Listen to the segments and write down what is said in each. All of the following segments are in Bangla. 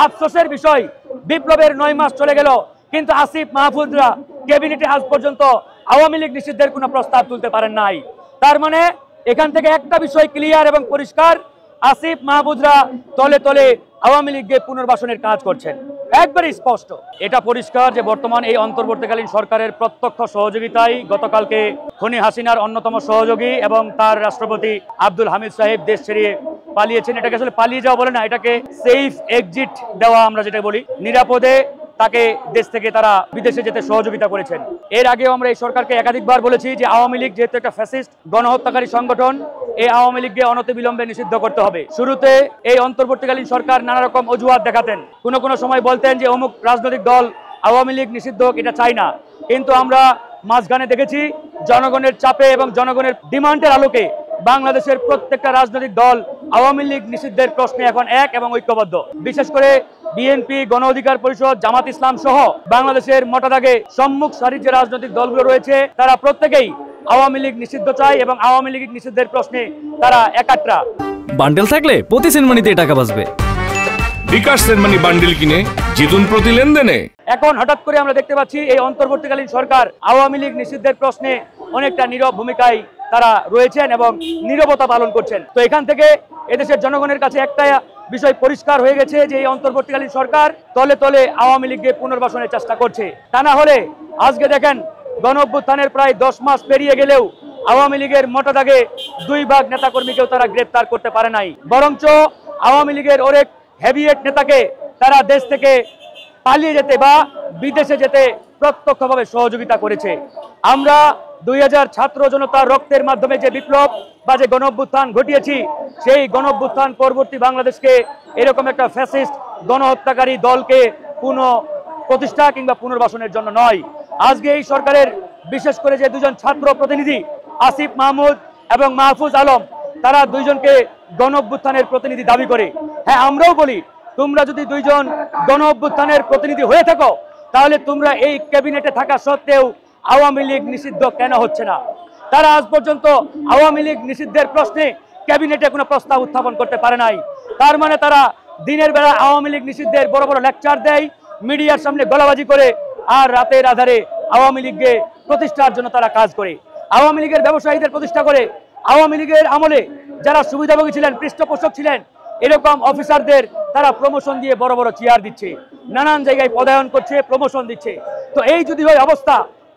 আফসোসের বিষয়, বিপ্লবের 9 মাস চলে গেল, কিন্তু আসিফ মাহফুজরা ক্যাবিনেটে আজ পর্যন্ত আওয়ামী লীগ নিষিদ্ধের কোনো প্রস্তাব তুলতে পারেন নাই। তার মানে এখান থেকে একটা বিষয় ক্লিয়ার এবং পরিষ্কার, আসিফ মাহফুজরা তলে তলে আওয়ামী লীগকে পুনর্বাসনের কাজ করছেন, একবারে স্পষ্ট। এটা পরিষ্কার যে বর্তমান এই অন্তর্বর্তীকালীন সরকারের প্রত্যক্ষ সহযোগিতায় গতকালকে খুনি হাসিনার অন্যতম সহযোগী এবং তার রাষ্ট্রপতি আব্দুল হামিদ সাহেব দেশ ছেড়ে পালিয়েছেন। এটাকে আসলে পালিয়ে যাওয়া বলে না, এটাকে সেফ এক্সিট দেওয়া আমরা যেটা বলি, নিরাপদে তাকে দেশ থেকে তারা বিদেশে যেতে সহযোগিতা করেছেন। এর আগেও আমরা এই সরকারকে একাধিকবার বলেছি যে আওয়ামী লীগ যেহেতু একটা ফ্যাসিস্ট গণহত্যাকারী সংগঠন, এই আওয়ামী লীগকে অনতিবিলম্বে নিষিদ্ধ করতে হবে। শুরুতে এই অন্তর্বর্তীকালীন সরকার নানা রকম অজুহাত দেখাতেন, কোনো সময় বলতেন যে অমুক রাজনৈতিক দল আওয়ামী লীগ নিষিদ্ধ হোক, এটা চাই না। কিন্তু আমরা মাঝখানে দেখেছি জনগণের চাপে এবং জনগণের ডিমান্ডের আলোকে বাংলাদেশের প্রত্যেকটা রাজনৈতিক দল আওয়ামী লীগ নিষিদ্ধের প্রশ্নে এখন এক এবং ঐক্যবদ্ধ। বিশেষ করে বিএনপি, গণ অধিকার পরিষদ, জামাত ইসলাম সহ বাংলাদেশের মোটাদাগে সম্মুখ সারির যে রাজনৈতিক দলগুলো রয়েছে তারা প্রত্যেকেই আওয়ামী লীগ নিষিদ্ধ চায় এবং আওয়ামী লীগ নিষিদ্ধের প্রশ্নে তারা একাত্রা। বান্ডেল থাকলে প্রতি সেনমানিতে টাকা বাঁচবে। বিকাশ সেনমানি বান্ডেল কিনে জিতুন প্রতি লেনদেনে। এখন হঠাৎ করে আমরা দেখতে পাচ্ছি এই অন্তর্বর্তীকালীন সরকার আওয়ামী লীগ নিষিদ্ধের প্রশ্নে অনেকটা নীরব ভূমিকায় তারা রয়েছেন এবং নীরবতা পালন করছেন। তো এখান থেকে এদেশের জনগণের কাছে একটা বিষয় পরিষ্কার হয়ে গেছে যে এই অন্তর্বর্তীকালীন সরকার তলে তলে আওয়ামী লীগকে পুনর্বাসনের চেষ্টা করছে। তা না হলে আজকে দেখেন গণ অভ্যুত্থানের প্রায় 10 মাস পেরিয়ে গেলেও আওয়ামী লীগের মোটা দাগে 2 ভাগ নেতাকর্মীকেও তারা গ্রেপ্তার করতে পারে নাই, বরঞ্চ আওয়ামী লীগের অনেক হেভিয়েট নেতাকে তারা দেশ থেকে পালিয়ে যেতে বা বিদেশে যেতে প্রত্যক্ষভাবে সহযোগিতা করেছে। আমরা 2000 ছাত্র জনতার রক্তের মাধ্যমে যে বিপ্লব বা যে গণ অভ্যুত্থান ঘটিয়েছি, সেই গণ অভ্যুত্থান পরবর্তী বাংলাদেশকে এরকম একটা ফ্যাসিস্ট গণহত্যাকারী দলকে প্রতিষ্ঠা কিংবা পুনর্বাসনের জন্য নয়। আজকে এই সরকারের বিশেষ করে যে 2জন ছাত্র প্রতিনিধি আসিফ মাহমুদ এবং মাহফুজ আলম, তারা 2জনকে গণ অভ্যুত্থানের প্রতিনিধি দাবি করে। হ্যাঁ, আমরাও বলি তোমরা যদি 2জন গণ অভ্যুত্থানের প্রতিনিধি হয়ে থাকো তাহলে তোমরা এই ক্যাবিনেটে থাকা সত্ত্বেও আওয়ামী লীগ নিষিদ্ধ কেন হচ্ছে না? তারা আজ পর্যন্ত আওয়ামী লীগ নিষিদ্ধের প্রশ্নে ক্যাবিনেটে কোনো প্রস্তাব উত্থাপন করতে পারে নাই। তার মানে তারা দিনের বেলা আওয়ামী লীগ নিষিদ্ধের বড় বড় লেকচার দেয়, মিডিয়ার সামনে গলাবাজি করে, আর রাতের আধারে আওয়ামী লীগকে প্রতিষ্ঠার জন্য তারা কাজ করে। আওয়ামী লীগের ব্যবসায়ীদের প্রতিষ্ঠা করে, আওয়ামী লীগের আমলে যারা সুবিধাভোগী ছিলেন, পৃষ্ঠপোষক ছিলেন, এরকম অফিসারদের তারা প্রমোশন দিয়ে বড় বড় চেয়ার দিচ্ছে, নানান জায়গায় পদায়ন করছে, প্রমোশন দিচ্ছে। তো এই যদি হয় অবস্থা,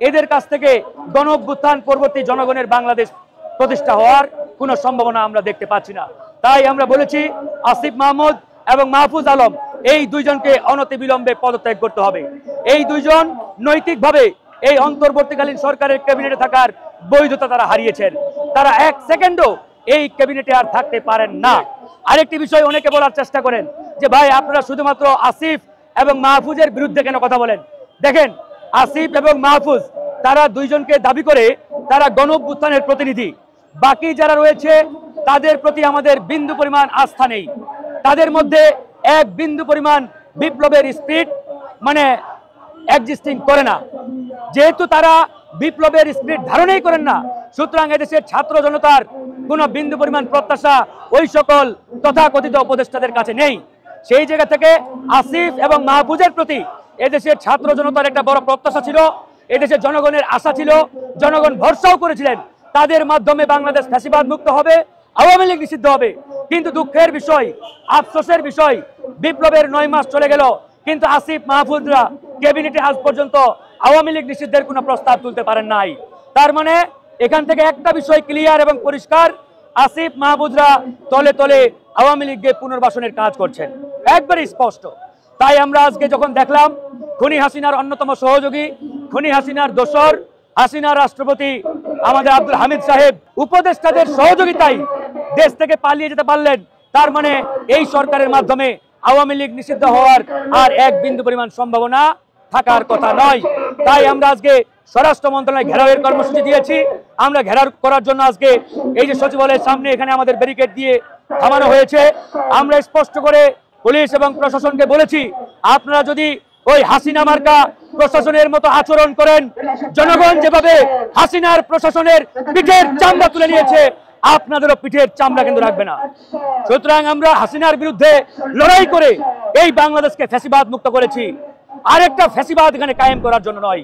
এদের কাছ থেকে গণ অভ্যুত্থান পরবর্তী জনগণের বাংলাদেশ প্রতিষ্ঠা হওয়ার কোনো সম্ভাবনা আমরা দেখতে পাচ্ছি না। তাই আমরা বলেছি আসিফ মাহমুদ এবং মাহফুজ আলম, এই 2জনকে অনতিবিলম্বে পদত্যাগ করতে হবে। এই 2জন নৈতিকভাবে এই অন্তর্বর্তীকালীন সরকারের ক্যাবিনেটে থাকার বৈধতা তারা হারিয়েছেন। তারা 1 সেকেন্ডও এই ক্যাবিনেটে আর থাকতে পারেন না। আরেকটি বিষয় অনেকে বলার চেষ্টা করেন যে ভাই আপনারা শুধুমাত্র আসিফ এবং মাহফুজের বিরুদ্ধে কেন কথা বলেন? দেখেন, আসিফ এবং মাহফুজ তারা 2জনকে দাবি করে তারা গণ অভ্যুত্থানের প্রতিনিধি। বাকি যারা রয়েছে তাদের প্রতি আমাদের বিন্দু পরিমাণ আস্থা নেই। তাদের মধ্যে 1 বিন্দু পরিমাণ বিপ্লবের স্পিরিট এক্সিস্টিং করে না। যেহেতু তারা বিপ্লবের স্পিরিট ধারণই করেন না, সুতরাং এদেশের ছাত্র জনতার কোনো বিন্দু পরিমাণ প্রত্যাশা ওই সকল তথাকথিত উপদেষ্টাদের কাছে নেই। সেই জায়গা থেকে আসিফ এবং মাহফুজের প্রতি এদেশের ছাত্র জনতার একটা বড় প্রত্যাশা ছিল, এদেশের জনগণের আশা ছিল, জনগণ ভরসাও করেছিলেন তাদের মাধ্যমে বাংলাদেশ ফ্যাসিবাদ মুক্ত হবে, আওয়ামী লীগ নিষিদ্ধ হবে। কিন্তু দুঃখের বিষয়, আফসোসের বিষয়, বিপ্লবের 9 মাস চলে গেল, কিন্তু আসিফ মাহফুজরা ক্যাবিনেটে আজ পর্যন্ত আওয়ামী লীগ নিষিদ্ধের কোনো প্রস্তাব তুলতে পারেন নাই। তার মানে এখান থেকে একটা বিষয় ক্লিয়ার এবং পরিষ্কার, আসিফ মাহফুজরা তলে তলে আওয়ামী লীগকে পুনর্বাসনের কাজ করছেন, একবারে স্পষ্ট। তাই আমরা আজকে যখন দেখলাম খুনি হাসিনার অন্যতম সহযোগী, খুনি হাসিনার দোসর, হাসিনার রাষ্ট্রপতি আমাদের আব্দুল হামিদ সাহেব উপদেষ্টাদের সহযোগিতায় দেশ থেকে পালিয়ে যেতে পারলেন, তার মানে এই সরকারের মাধ্যমে আওয়ামী লীগ নিষিদ্ধ হওয়ার আর 1 বিন্দু পরিমাণ সম্ভাবনা থাকার কথা নয়। তাই আমরা আজকে স্বরাষ্ট্র মন্ত্রণালয়ে ঘেরাওয়ের কর্মসূচি দিয়েছি। আমরা ঘেরাও করার জন্য আজকে এই যে সচিবালয়ের সামনে এখানে আমাদের ব্যারিকেড দিয়ে থামানো হয়েছে। আমরা স্পষ্ট করে পুলিশ এবং প্রশাসনকে বলেছি, আপনারা যদি ওই হাসিনা মার্কা প্রশাসনের মতো আচরণ করেন, জনগণ যেভাবে হাসিনার প্রশাসনের পিঠের চামড়া তুলে নিয়েছে, আপনাদেরও পিঠের চামড়া কিন্তু রাখবে না। সুতরাং আমরা হাসিনার বিরুদ্ধে লড়াই করে এই বাংলাদেশকে ফ্যাসিবাদ মুক্ত করেছি, আরেকটা ফ্যাসিবাদ এখানে কায়েম করার জন্য নয়।